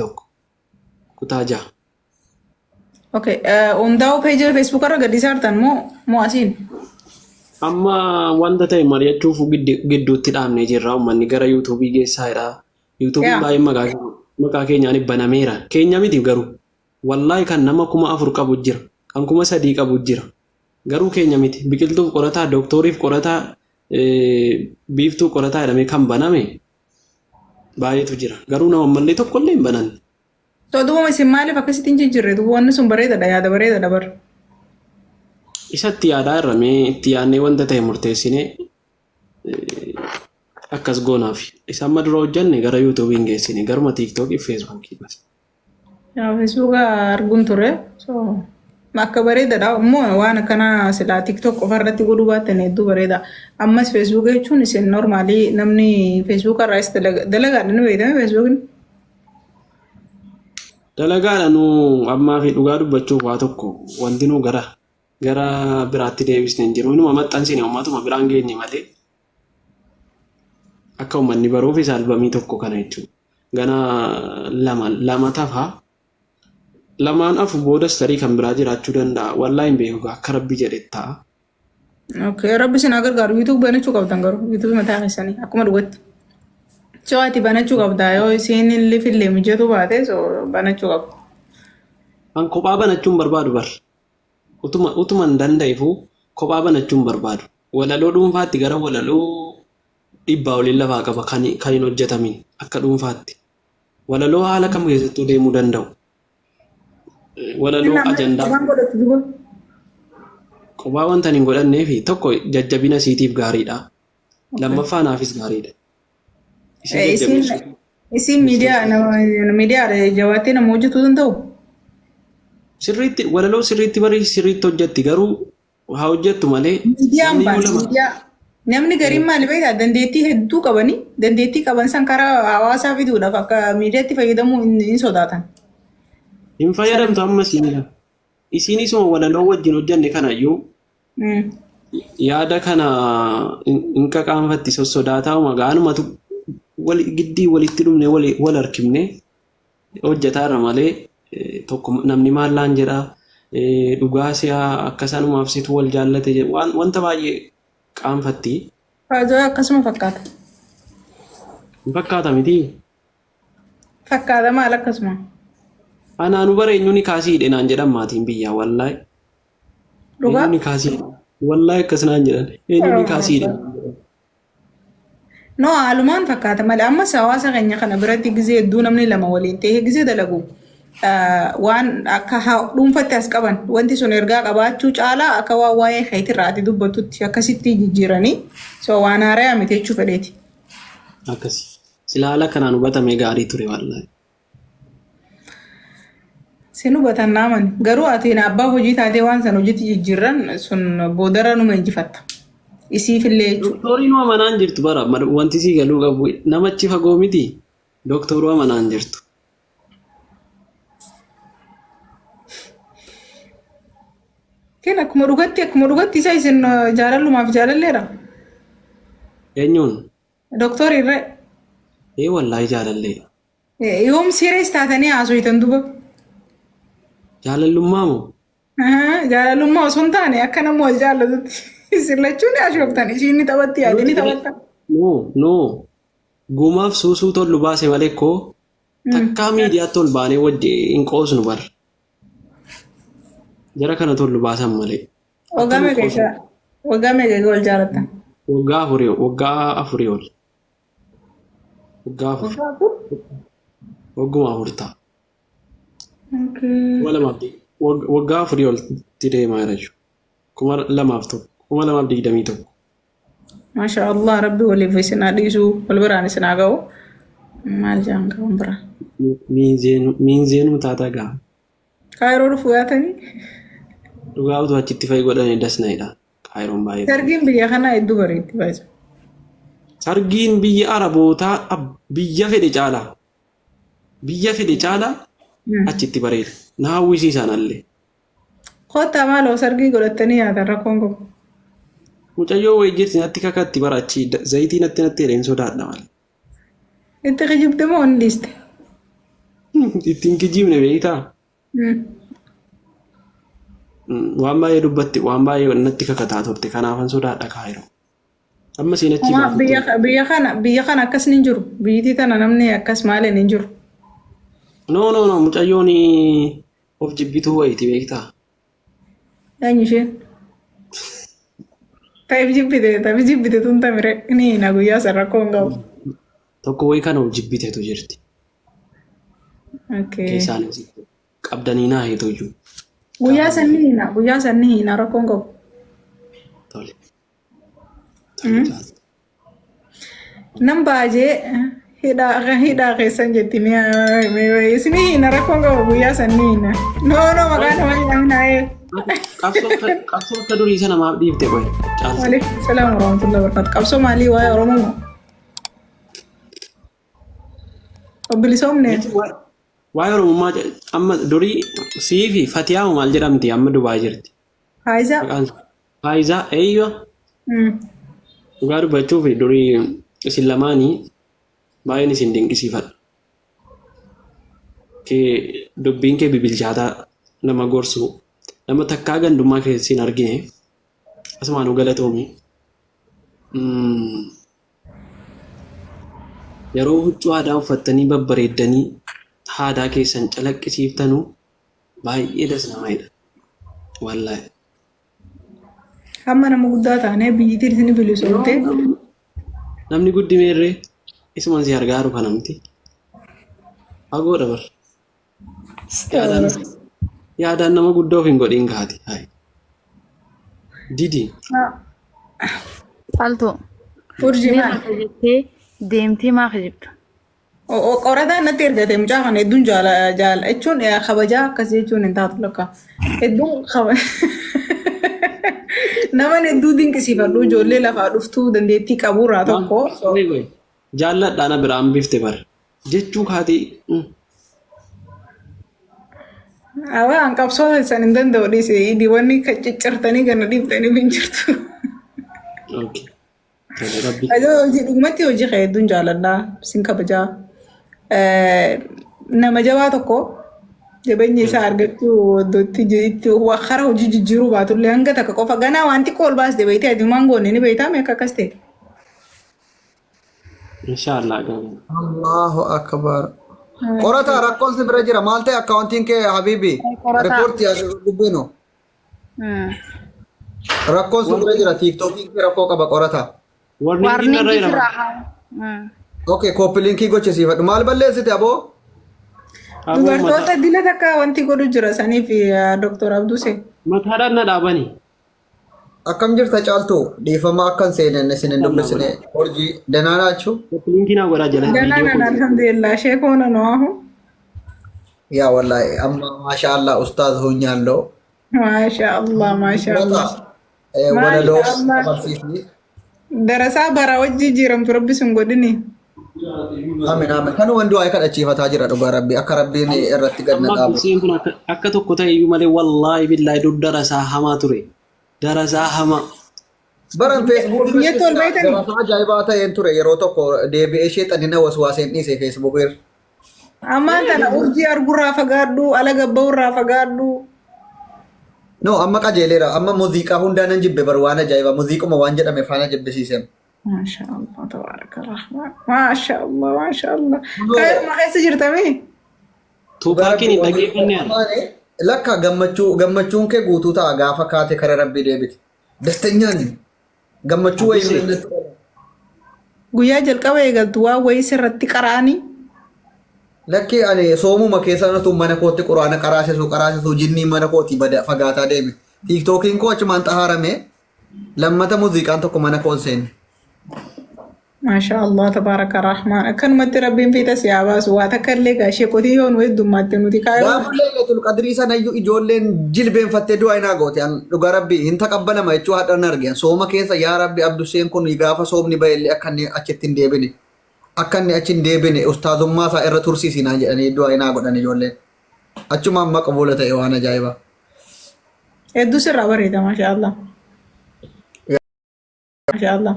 tokko kutaa ja'a. Okay. Hundaa'uu peejii Facebook irra gadi saartan moo asiin? Amma wanta ta'e mari'achuuf gidduutti dhaabnee jirra. Uummanni gara yuutuubii geessaadha. Yuutuubiin baay'ee maqaa keenyaan banameera. Keenya miti garuu. Wallaahi kan nama 4,000 qabu jira. Kan 3,000 qabu jira. Garuu keenya miti. Biqiltuuf qorataa, dooktoriif qorataa, biiftuu qorataa jedhamee kan baname baay'eetu jira. Garuu nama mallee tokkollee hin bananne. Duuba isin maaliif akkasitti hin jirre? Duuba wanni sun bareedadha, yaada bareedadha bar. Isatti yaadaa irramee itti yaadnee wanta ta'e murteessinee akkas goonaaf. Isaan madura hojjanne gara yuutuubiin geessine garuma tiiktookii fi feesbuukii bas. Feesbuuka arguun ture. Akka bareedadha immoo waan akkana silaa tiiktook qofa irratti godhuu baattan hedduu bareeda. Ammas feesbuuka jechuun isin normaalii namni feesbuuka irraas dalagaadha ni beekame feesbuukni. Dalagaadha nu ammaa fi dhugaa dubbachuuf waa tokko wanti nu gara biraatti deebisne hin jiru. Inuma maxxansine uummatuma biraan geenye malee akka uummanni baruufis albamii tokko kana jechuudha. Gana lama tafaa lamaan afu boodas tarii kan biraa jiraachuu danda'a. Wallaahi hin beeku akka rabbi jedhe ta'a. Okay, rabbi sin gargaaru. YouTube banachuu qabdan garuu YouTube mataa keessanii akkuma dhugatti. Cooti banachuu qabda yoo isin illee mijatu baate banachuu qabda. An kophaa banachuun barbaadu bar. Utuma hin danda'eefu kophaa banachuun barbaadu. Walaloo dhuunfaatti gara walaloo dhibbaa waliin lafaa qaba kan hin hojjetamin akka dhuunfaatti. Walaloo haala kam keessattuu deemuu danda'u. Walaloo ajandaa. Kophaa wanta hin godhanneefi tokko jajjabina siitiif gaariidha. Lammaffaa naafis gaariidha. Isin miidiyaa jawaattee nama hojjetuu danda'u? Sirriitti walaloo sirriitti barii sirriitti hojjetti garuu haa hojjettu malee. Namni gariin maali beektaa dandeettii hedduu qabanii dandeettii qaban san karaa hawaasaa fiduudhaaf akka miidiyaatti fayyadamuu hin sodaatan. Hin fayyadamtu ammas isiin isuma walaloo wajjin hojjenne kanayyuu yaada kana hin qaqaanfatti sossodaataa magaanumatu giddii walitti dhumne wal harkifne hojjetaarra malee tokko namni maallaan jedhaa dhugaa si'aa akkasanumaaf situ wal jaallate wanta baay'ee qaanfatti. Faajoo akkasuma fakkaata. Hin fakkaata miti. Fakkaata maal akkasuma? Anaanu bareenyu ni kaasiidhe naan jedhan maatiin biyyaa wallaahi. Dhugaa? Eenyu ni kaasiidhe. Wallaahi akkas naan jedhan. Eenyu ni kaasiidhe. No haalumaan fakkaata malee ammas hawaasa keenya kana biratti gizee hedduu namni lama waliin ta'ee gizee dalagu. Waan akka dhuunfatti as qaban wanti sun ergaa qabaachuu caalaa akka waan waa'ee keetirraati dubbatutti akkasitti jijjiiranii waan haaraa miti jechuu fedheeti. Akkasi. Sila haala kanaan hubatamee gaarii ture wallaahi. Sin hubatan naaman garuu atiin abbaa hojii taatee waan san hojiitti jijjiirran sun boodara numa injifatta. Isiifillee jechuudha. Dooktoriin amanaan jirtu bara wanti sii galuu qabu namachi fagoo miti dooktoruu amanaan jirtu. Kan akkuma dhugatti isa isin jaalallumaaf jaalalleera. Eenyuun? Dooktorii irree. Wallaahi jaalallee. Yoom sirees taatanii haasoftan duuba. Jaalallummaa moo? Jaalallummaa osoo hin taane akka nama wal jaallatutti. Isin lachuun haasoftan isiin ni taphatti yaadni ni taphatta. No. Gumaaf suusuu tollu baase malee koo takkaa miidiyaatti ol baanee wajjin hin qoosnu bara. Jara kana tollu baasan malee. Waggaa meeqa wal jaallattan? Waggaa afurii ol. Waggaa afur. Wagguma afur ta'a. Waggaa afurii ol itti deemaa jira jechuudha. 2021. Masha Allah rabbi waliif isin dhiisuu wal biraan isin haa ga'u. Maal jaan qaban bira? Miinzeenuu taataa ga'a. Kaayiroo dhufuu yaatanii? Dhugaa utuu achitti fa'i godhanii dasna'edha. Kaayiroon baay'ee. Sargiin biyya kanaa hedduu bareetti baay'isa. Sargiin biyya Arabootaa biyya fedhe caalaa. Biyya fedhe caalaa achitti bareeda. Na hawwisiisan allee. Kottaa maaloo sargii godhattanii yaatan rakkoon qabu. Mucayyoo wayii jirti natti kakatti barachi zayitii natti jedheen sodaadha malee. Itti kijibde moo hin dhiiste? ittiin kijibne beektaa. Waan baay'ee dubbatti waan baay'ee natti kakataa turte kanaafan sodaadha kaayiroo. Amma siin achi biyya kana akkas ni jiru. Biyyi tana namni akkas malee ni jiru. No mucayyoon of jibbituu wayiiti beektaa. Eenyu isheen? Taa'if jibbite tun tamire ni na guyyaa san rakkoo hin qabu. Tokko wayii kana of jibbiteetu jirti. Keessaan qabdanii naa heetu iyyuu. Guyyaa san ni hina rakkoo hin qabu. Tole. Nam baajee hidhaa keessan jetti isinii hina rakkoon qabu guyyaa san ni hina. No maqaa nama nyaamnaa'ee. Qabsoo akka durii sana maaf dhiifte qoy. Waalaikum salaam warahmatullahi wabarakatuh. Qabsoo maalii waa'ee Oromoo moo? Obbilisoomne. Waa'ee Oromummaa amma durii sii fi Fatiyaamu maal jedhamti amma Dubaay jirti. Faayizaa. Faayizaa eeyyoo. Dhugaa dubbachuuf durii isin lamaanii baay'een isin dinqisiifadha. Dubbiin kee bibilchaataa nama gorsu nama takkaa gandummaa keessin argine asumaanuu galatoomi. Yeroo huccuu aadaa uffattanii babbareeddanii aadaa keessan calaqqisiiftanuu baay'ee das namaadha. Wallaahi. Hamma nama guddaa taanee biyyi isin bilisoomte. Namni guddimeerree isumaan si gargaaru kanamti. Fagoo dabar. Yaadaan nama guddaa of hin godhin kaati. Didi. Alto. Urjii maal? Deemtee maa kijibdu? Qorataan natti ergate mucaa kana hedduun jaala jechuun kabajaa akkas jechuun hin taatu lakka. Hedduun nama hedduu dinqisiifadhu ijoollee lafaa dhuftuu dandeettii qaburraa tokko. Jaalladhaan biraan bifte bara jechuu kaati. Awaan qabsoo san hin danda'u dhiise diiwanni ciccirtanii gana dhiiftanii hin jirtu. Dhugumatti hojii kee hedduun jaalladhaa sin kabajaa. Nama jabaa tokko jabeenya isaa argachuu iddootti karaa hojii jijjiiruu baatullee hanga takka qofa ganaa wanti ol baasde beeytee adumaan goone ni beeytaa meeqa akkas ta'e. Inshaallah. Allahu akbar. Qorata rakkoon si bira jira maal ta'e akkaawuntiin kee Habibi riipoortii dubbinu. Rakkoon si bira jira tiiktookiin kee rakkoo qaba qorata. Warni irra Okay, koppii linkii gochisiifadhu maal balleessite aboo? Dubartoota dila takka wanti godhu jira saniif Dr. Abduse. Mataadhaan na dhaabanii. Akkam jirta caaltuu dhiifama akkan seenan isin hin dubbisne hojii danaanaa jechuun. Linkii naa godhaa jala. Danaan alhamdulillah sheekoona noohu. Yaa wallahi amma maasha Allah ustaaz hunyaallo. Maasha Allah. Walaloo abarsiisni. Darasaa bara wajji jiramtu rabbi sun godhini. Amin. Kan wanti waa'ee kadhachiifataa jira dhugaa rabbi akka rabbiin irratti gadna dhaabu. Amma kun akka tokko ta'e iyyuu malee wallaahi billaahi dur darasaa hamaa ture. Darasaa hamaa. Baran feesbuukii darasaa ajaa'ibaa ta'een ture yeroo tokko deebi'ee sheexanina waswaaseen dhiise feesbuukii. Ammaan tana urjii argurraa fagaadhu ala gabba'urraa fagaadhu. No amma qajeeleera amma muuziqaa hundaanan jibbe bar waan ajaa'ibaa muuziquma waan jedhame faana jibbisiiseen. Masha Allah, tabarakallah. Masha Allah. Kaya makasih jirtami. Tuubaarkiin hin dhageeffannee. Lakka gammachuun kee guutuu ta'a gaafa kaate kara rabbii deebite. Dastanyaan gammachuu wayii hin Guyyaa jalqaba eegaltu waa wayii sirratti qaraani. Lakki ani soomuma keessanatu mana kootti quraana qaraasisu jinnii mana kooti bada fagaataa deeme. Tiiktookiin koo achumaan xahaarame lammata muuziqaan tokko mana koon seenne. Masha Allah, tabaraka rahman. Kan mati Rabbiin fiita siyaabaa suwaata kallee gaashee qotii yoon weddummaatti nuti kaayoo. Gaafullee leetul qadrii sana iyyuu ijoolleen jilbeenfattee du'a inaa goote dhugaa rabbii hin taqabbalama jechuu haadhan argeen sooma keessa yaa rabbi abduseen kun gaafa soomni ba'ellee akka inni achitti hin deebine akka inni achi hin deebine ustaazummaa isaa irra tursiisinaa jedhanii du'a inaa godhan ijoolleen achumaan maqbuula ta'e waan ajaa'ibaa. Hedduu sirraa bareeda masha Allah. Masha Allah.